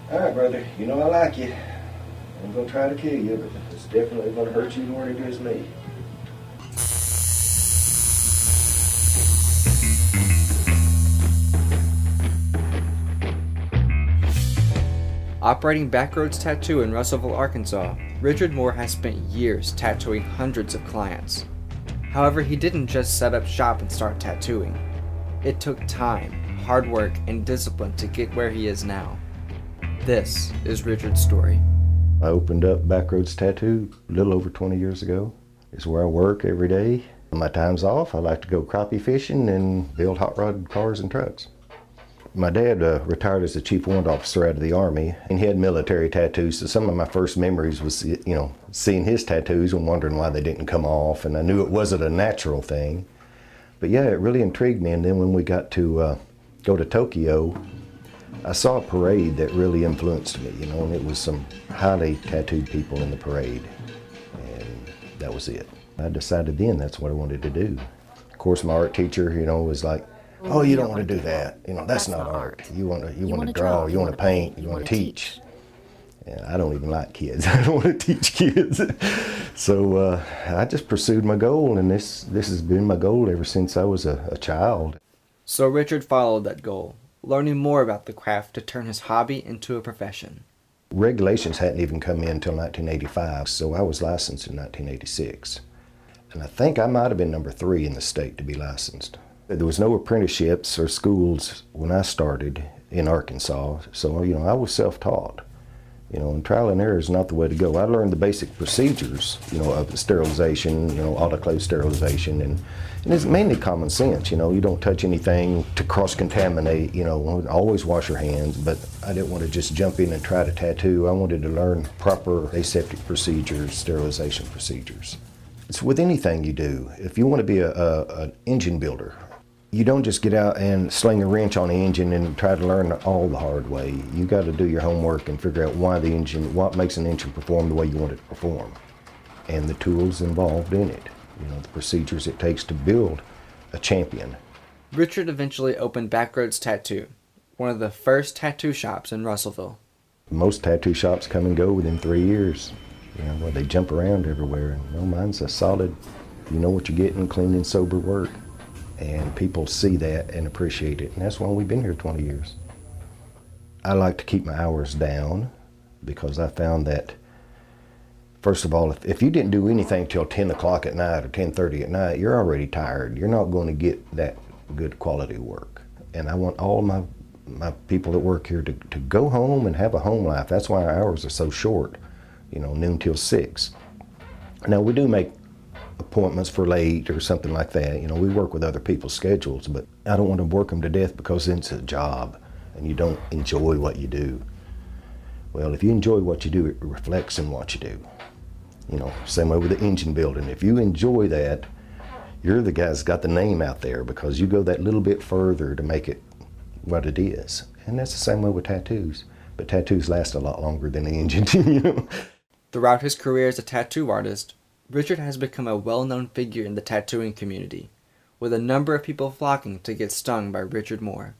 All right, brother. You know I like you. I'm gonna try to kill you, but it's definitely gonna hurt you more than it is me. Operating Backroads Tattoo in Russellville, Arkansas, Richard Moore has spent years tattooing hundreds of clients. However, he didn't just set up shop and start tattooing. It took time, hard work, and discipline to get where he is now. This is Richard's story. I opened up Backroads Tattoo a little over 20 years ago. It's where I work every day. On my time's off, I like to go crappie fishing and build hot rod cars and trucks. My dad retired as the chief warrant officer out of the Army, and he had military tattoos, so some of my first memories was, seeing his tattoos and wondering why they didn't come off, and I knew it wasn't a natural thing. But yeah, it really intrigued me, and then when we got to go to Tokyo, I saw a parade that really influenced me, and it was some highly tattooed people in the parade, and that was it. I decided then that's what I wanted to do. Of course, my art teacher, was like, "Oh, you don't want to do that. That's not art. You want to draw, you want to paint, you want to teach." And I don't even like kids. I don't want to teach kids. So I just pursued my goal, and this has been my goal ever since I was a child. So Richard followed that goal, learning more about the craft to turn his hobby into a profession. Regulations hadn't even come in until 1985, so I was licensed in 1986. And I think I might have been number 3 in the state to be licensed. There was no apprenticeships or schools when I started in Arkansas, so I was self-taught. And trial and error is not the way to go. I learned the basic procedures, of sterilization, autoclave sterilization, and it's mainly common sense. You don't touch anything to cross-contaminate. Always wash your hands. But I didn't want to just jump in and try to tattoo. I wanted to learn proper aseptic procedures, sterilization procedures. It's with anything you do. If you want to be an engine builder, you don't just get out and sling a wrench on the engine and try to learn all the hard way. You got to do your homework and figure out what makes an engine perform the way you want it to perform, and the tools involved in it. The procedures it takes to build a champion. Richard eventually opened Backroads Tattoo, one of the first tattoo shops in Russellville. Most tattoo shops come and go within 3 years. Where they jump around everywhere. Mine's a solid, you know what you're getting, clean and sober work. And people see that and appreciate it, and that's why we've been here 20 years. I like to keep my hours down because I found that, first of all, if you didn't do anything till 10 o'clock at night or 10:30 at night, you're already tired. You're not going to get that good quality work. And I want all my people that work here to go home and have a home life. That's why our hours are so short, noon till 6. Now, we do make appointments for late or something like that. We work with other people's schedules, but I don't want to work them to death because it's a job and you don't enjoy what you do. Well, if you enjoy what you do, it reflects in what you do. Same way with the engine building. If you enjoy that, you're the guy that's got the name out there because you go that little bit further to make it what it is. And that's the same way with tattoos. But tattoos last a lot longer than the engine. Throughout his career as a tattoo artist, Richard has become a well-known figure in the tattooing community, with a number of people flocking to get stung by Richard Moore.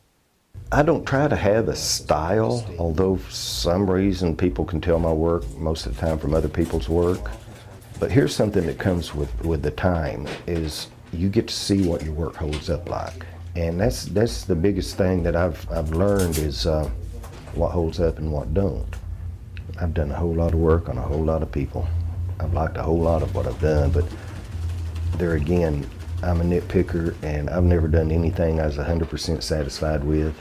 I don't try to have a style, although for some reason people can tell my work most of the time from other people's work. But here's something that comes with the time, is you get to see what your work holds up like. And that's the biggest thing that I've learned is what holds up and what don't. I've done a whole lot of work on a whole lot of people. I've liked a whole lot of what I've done, but there again, I'm a nitpicker and I've never done anything I was 100% satisfied with.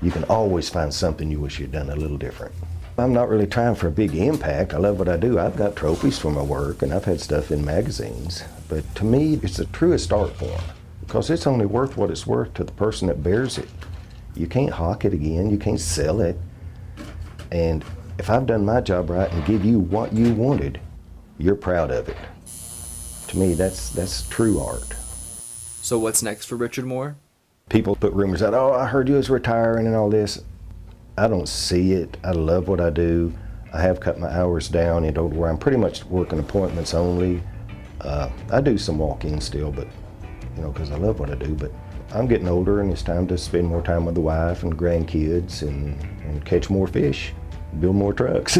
You can always find something you wish you'd done a little different. I'm not really trying for a big impact. I love what I do. I've got trophies for my work and I've had stuff in magazines, but to me, it's the truest art form because it's only worth what it's worth to the person that bears it. You can't hawk it again, you can't sell it. And if I've done my job right and give you what you wanted, you're proud of it. To me, that's true art. So what's next for Richard Moore? People put rumors out, "Oh, I heard you was retiring and all this." I don't see it. I love what I do. I have cut my hours down into where I'm pretty much working appointments only. I do some walk-in still, but because I love what I do. But I'm getting older and it's time to spend more time with the wife and grandkids and catch more fish. build more trucks.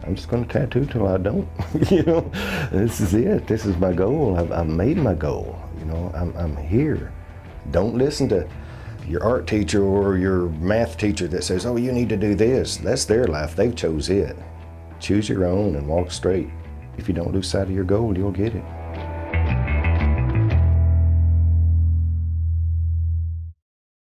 I'm just going to tattoo till I don't. You know, this is it. This is my goal. I've made my goal. You know, I'm here. Don't listen to your art teacher or your math teacher that says, oh, you need to do this. That's their life. They've chose it. Choose your own and walk straight. If you don't lose sight of your goal, you'll get it.